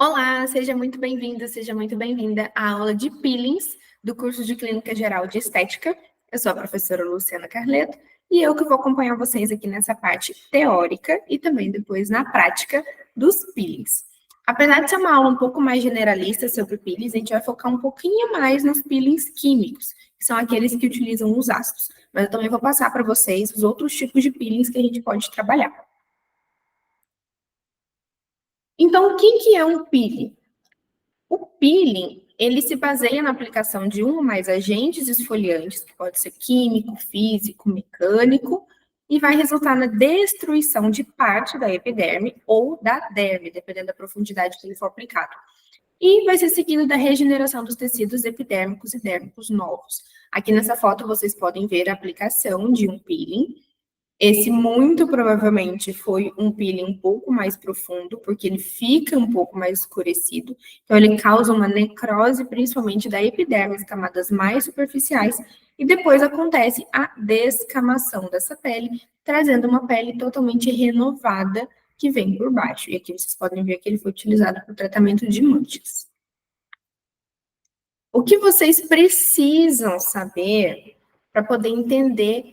Olá, seja muito bem-vindo, seja muito bem-vinda à aula de peelings do curso de Clínica Geral de Estética. Eu sou a professora Luciana Carleto e eu que vou acompanhar vocês aqui nessa parte teórica e também depois na prática dos peelings. Apesar de ser uma aula um pouco mais generalista sobre peelings, a gente vai focar um pouquinho mais nos peelings químicos, que são aqueles que utilizam os ácidos. Mas eu também vou passar para vocês os outros tipos de peelings que a gente pode trabalhar. Então, o que é um peeling? O peeling, ele se baseia na aplicação de um ou mais agentes esfoliantes, que pode ser químico, físico, mecânico, e vai resultar na destruição de parte da epiderme ou da derme, dependendo da profundidade que ele for aplicado. E vai ser seguido da regeneração dos tecidos epidérmicos e dérmicos novos. Aqui nessa foto vocês podem ver a aplicação de um peeling. Esse muito provavelmente foi um peeling um pouco mais profundo, porque ele fica um pouco mais escurecido. Então, ele causa uma necrose, principalmente da epiderme, as camadas mais superficiais, e depois acontece a descamação dessa pele, trazendo uma pele totalmente renovada que vem por baixo. E aqui vocês podem ver que ele foi utilizado para o tratamento de manchas. O que vocês precisam saber para poder entender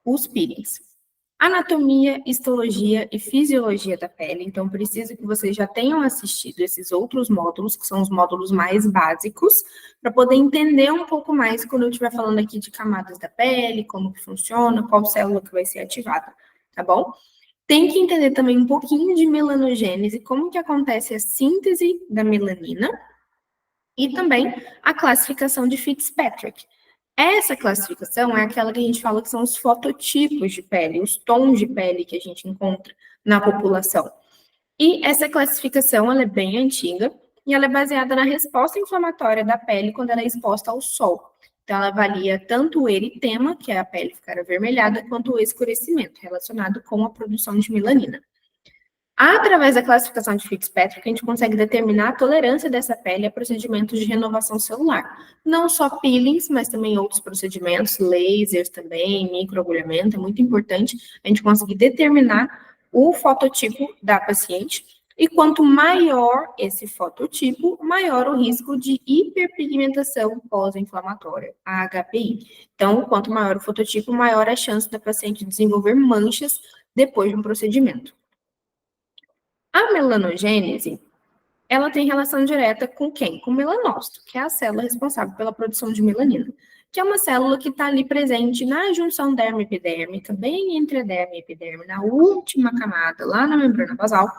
os peelings? Anatomia, histologia e fisiologia da pele. Então, preciso que vocês já tenham assistido esses outros módulos, que são os módulos mais básicos, para poder entender um pouco mais quando eu estiver falando aqui de camadas da pele, como que funciona, qual célula que vai ser ativada, tá bom? Tem que entender também um pouquinho de melanogênese, como que acontece a síntese da melanina, e também a classificação de Fitzpatrick. Essa classificação é aquela que a gente fala que são os fototipos de pele, os tons de pele que a gente encontra na população. E essa classificação, ela é bem antiga e ela é baseada na resposta inflamatória da pele quando ela é exposta ao sol. Então, ela avalia tanto o eritema, que é a pele ficar avermelhada, quanto o escurecimento, relacionado com a produção de melanina. Através da classificação de Fitzpatrick, a gente consegue determinar a tolerância dessa pele a procedimentos de renovação celular. Não só peelings, mas também outros procedimentos, lasers também, microagulhamento, é muito importante a gente conseguir determinar o fototipo da paciente. E quanto maior esse fototipo, maior o risco de hiperpigmentação pós-inflamatória, a HPI. Então, quanto maior o fototipo, maior a chance da paciente desenvolver manchas depois de um procedimento. A melanogênese, ela tem relação direta com quem? Com o melanócito, que é a célula responsável pela produção de melanina, que é uma célula que está ali presente na junção derme-epidérmica, bem entre a derme e a epiderme, na última camada, lá na membrana basal,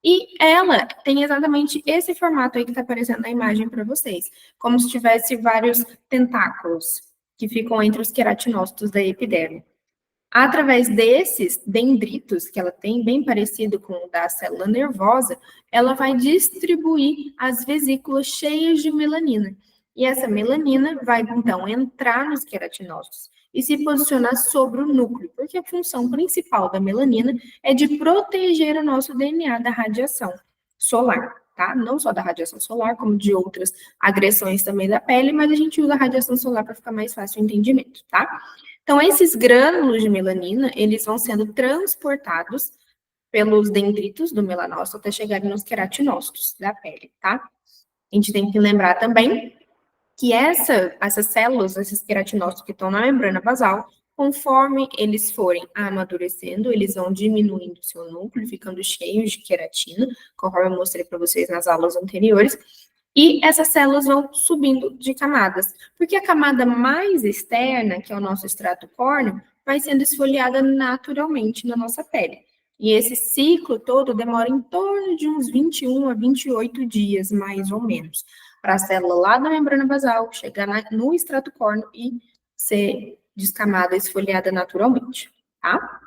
e ela tem exatamente esse formato aí que está aparecendo na imagem para vocês, como se tivesse vários tentáculos que ficam entre os queratinócitos da epiderme. Através desses dendritos que ela tem, bem parecido com o da célula nervosa, ela vai distribuir as vesículas cheias de melanina. E essa melanina vai, então, entrar nos queratinócitos e se posicionar sobre o núcleo, porque a função principal da melanina é de proteger o nosso DNA da radiação solar, tá? Não só da radiação solar, como de outras agressões também da pele, mas a gente usa a radiação solar para ficar mais fácil o entendimento, tá? Então, esses grânulos de melanina, eles vão sendo transportados pelos dendritos do melanócito até chegarem nos queratinócitos da pele, tá? A gente tem que lembrar também que essas células, esses queratinócitos que estão na membrana basal, conforme eles forem amadurecendo, eles vão diminuindo o seu núcleo, ficando cheios de queratina, conforme eu mostrei para vocês nas aulas anteriores, e essas células vão subindo de camadas, porque a camada mais externa, que é o nosso extrato córneo, vai sendo esfoliada naturalmente na nossa pele. E esse ciclo todo demora em torno de uns 21 a 28 dias, mais ou menos, para a célula lá da membrana basal chegar no extrato córneo e ser descamada, esfoliada naturalmente, tá?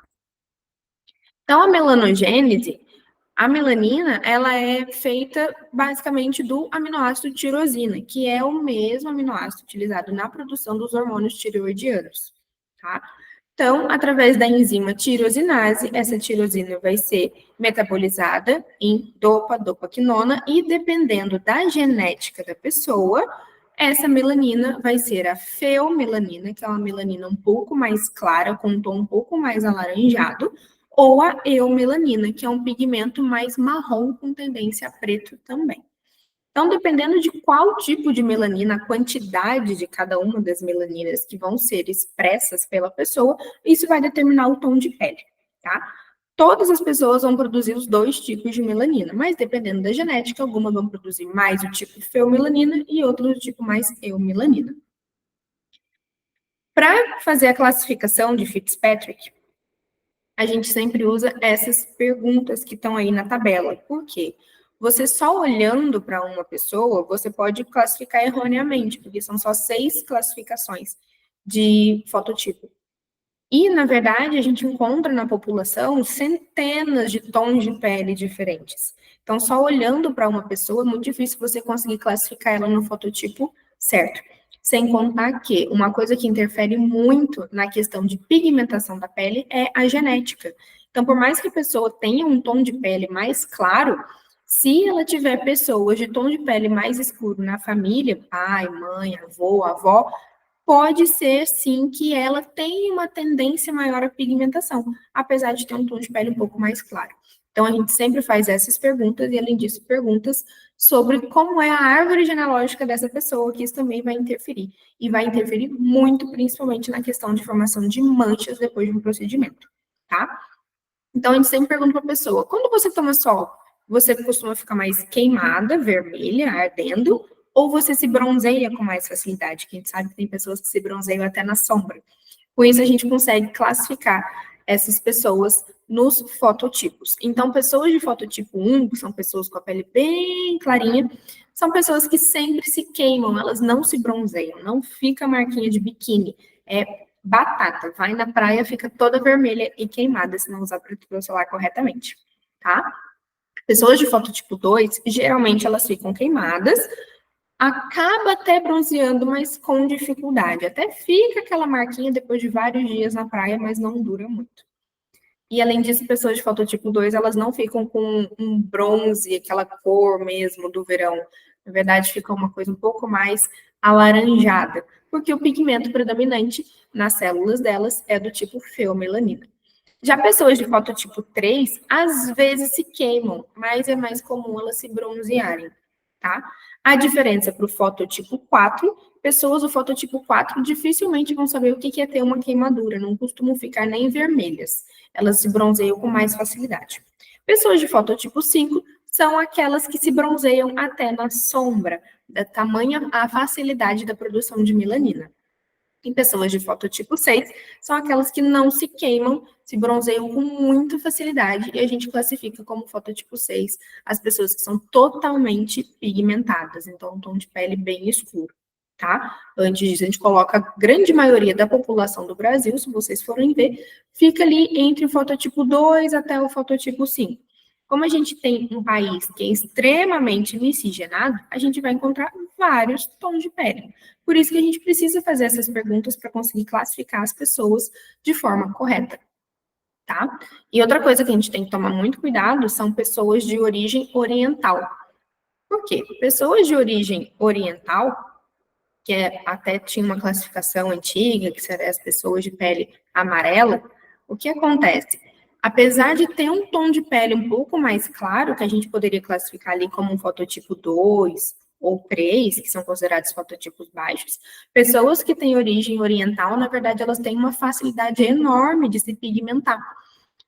Então, a melanogênese, a melanina, ela é feita basicamente do aminoácido tirosina, que é o mesmo aminoácido utilizado na produção dos hormônios tireoidianos, tá? Então, através da enzima tirosinase, essa tirosina vai ser metabolizada em dopa-dopaquinona e, dependendo da genética da pessoa, essa melanina vai ser a feomelanina, que é uma melanina um pouco mais clara, com um tom um pouco mais alaranjado, ou a eumelanina, que é um pigmento mais marrom com tendência a preto também. Então, dependendo de qual tipo de melanina, a quantidade de cada uma das melaninas que vão ser expressas pela pessoa, isso vai determinar o tom de pele, tá? Todas as pessoas vão produzir os dois tipos de melanina, mas dependendo da genética, algumas vão produzir mais o tipo feomelanina e outras o tipo mais eumelanina. Para fazer a classificação de Fitzpatrick, a gente sempre usa essas perguntas que estão aí na tabela. Por quê? Você só olhando para uma pessoa, você pode classificar erroneamente, porque são só 6 classificações de fototipo. E, na verdade, a gente encontra na população centenas de tons de pele diferentes. Então, só olhando para uma pessoa, é muito difícil você conseguir classificar ela no fototipo certo. Sem contar que uma coisa que interfere muito na questão de pigmentação da pele é a genética. Então, por mais que a pessoa tenha um tom de pele mais claro, se ela tiver pessoas de tom de pele mais escuro na família, pai, mãe, avô, avó, pode ser, sim, que ela tenha uma tendência maior à pigmentação, apesar de ter um tom de pele um pouco mais claro. Então, a gente sempre faz essas perguntas e, além disso, perguntas sobre como é a árvore genealógica dessa pessoa, que isso também vai interferir. E vai interferir muito, principalmente na questão de formação de manchas depois de um procedimento, tá? Então, a gente sempre pergunta para a pessoa, quando você toma sol, você costuma ficar mais queimada, vermelha, ardendo, ou você se bronzeia com mais facilidade? Que a gente sabe que tem pessoas que se bronzeiam até na sombra. Com isso, a gente consegue classificar essas pessoas nos fototipos. Então, pessoas de fototipo 1, que são pessoas com a pele bem clarinha, são pessoas que sempre se queimam, elas não se bronzeiam, não fica marquinha de biquíni. É batata, vai na praia, fica toda vermelha e queimada se não usar protetor solar corretamente, tá? Pessoas de fototipo 2, geralmente elas ficam queimadas, acaba até bronzeando, mas com dificuldade. Até fica aquela marquinha depois de vários dias na praia, mas não dura muito. E além disso, pessoas de fototipo 2, elas não ficam com um bronze, aquela cor mesmo do verão. Na verdade, fica uma coisa um pouco mais alaranjada, porque o pigmento predominante nas células delas é do tipo feomelanina. Já pessoas de fototipo 3, às vezes se queimam, mas é mais comum elas se bronzearem, tá? A diferença para o fototipo 4, pessoas do fototipo 4 dificilmente vão saber o que é ter uma queimadura, não costumam ficar nem vermelhas, elas se bronzeiam com mais facilidade. Pessoas de fototipo 5 são aquelas que se bronzeiam até na sombra, da tamanha a facilidade da produção de melanina. Em pessoas de fototipo 6, são aquelas que não se queimam, se bronzeiam com muita facilidade, e a gente classifica como fototipo 6 as pessoas que são totalmente pigmentadas, então um tom de pele bem escuro, tá? Antes disso, a gente coloca a grande maioria da população do Brasil, se vocês forem ver, fica ali entre o fototipo 2 até o fototipo 5. Como a gente tem um país que é extremamente miscigenado, a gente vai encontrar vários tons de pele. Por isso que a gente precisa fazer essas perguntas para conseguir classificar as pessoas de forma correta, tá? E outra coisa que a gente tem que tomar muito cuidado são pessoas de origem oriental. Por quê? Pessoas de origem oriental, que até tinha uma classificação antiga, que seriam as pessoas de pele amarela, o que acontece? Apesar de ter um tom de pele um pouco mais claro, que a gente poderia classificar ali como um fototipo 2 ou 3, que são considerados fototipos baixos, pessoas que têm origem oriental, na verdade, elas têm uma facilidade enorme de se pigmentar,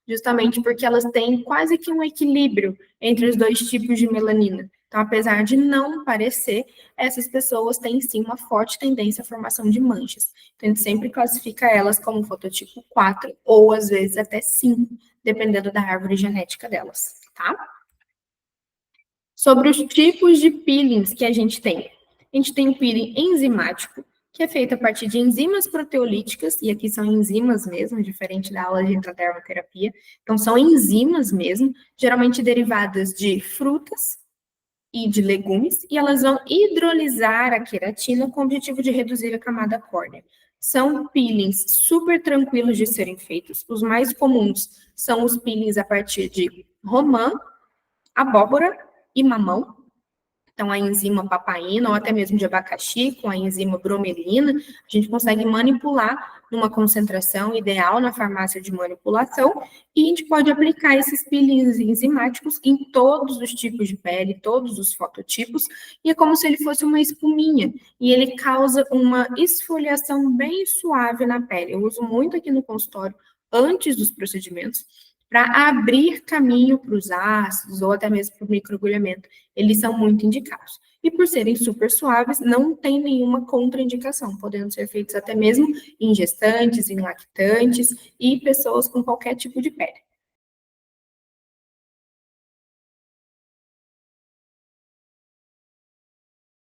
justamente porque elas têm quase que um equilíbrio entre os dois tipos de melanina. Então, apesar de não parecer, essas pessoas têm sim uma forte tendência à formação de manchas. Então, a gente sempre classifica elas como fototipo 4 ou às vezes até 5, dependendo da árvore genética delas, tá? Sobre os tipos de peelings que a gente tem. A gente tem o peeling enzimático, que é feito a partir de enzimas proteolíticas, e aqui são enzimas mesmo, diferente da aula de intradermoterapia. Então, são enzimas mesmo, geralmente derivadas de frutas e de legumes, e elas vão hidrolisar a queratina com o objetivo de reduzir a camada córnea. São peelings super tranquilos de serem feitos. Os mais comuns são os peelings a partir de romã, abóbora e mamão. Então, a enzima papaina, ou até mesmo de abacaxi, com a enzima bromelina, a gente consegue manipular numa concentração ideal na farmácia de manipulação, e a gente pode aplicar esses peelings enzimáticos em todos os tipos de pele, todos os fototipos, e é como se ele fosse uma espuminha, e ele causa uma esfoliação bem suave na pele. Eu uso muito aqui no consultório, antes dos procedimentos, para abrir caminho para os ácidos, ou até mesmo para o microagulhamento. Eles são muito indicados. E por serem super suaves, não tem nenhuma contraindicação, podendo ser feitos até mesmo em gestantes, em lactantes e pessoas com qualquer tipo de pele.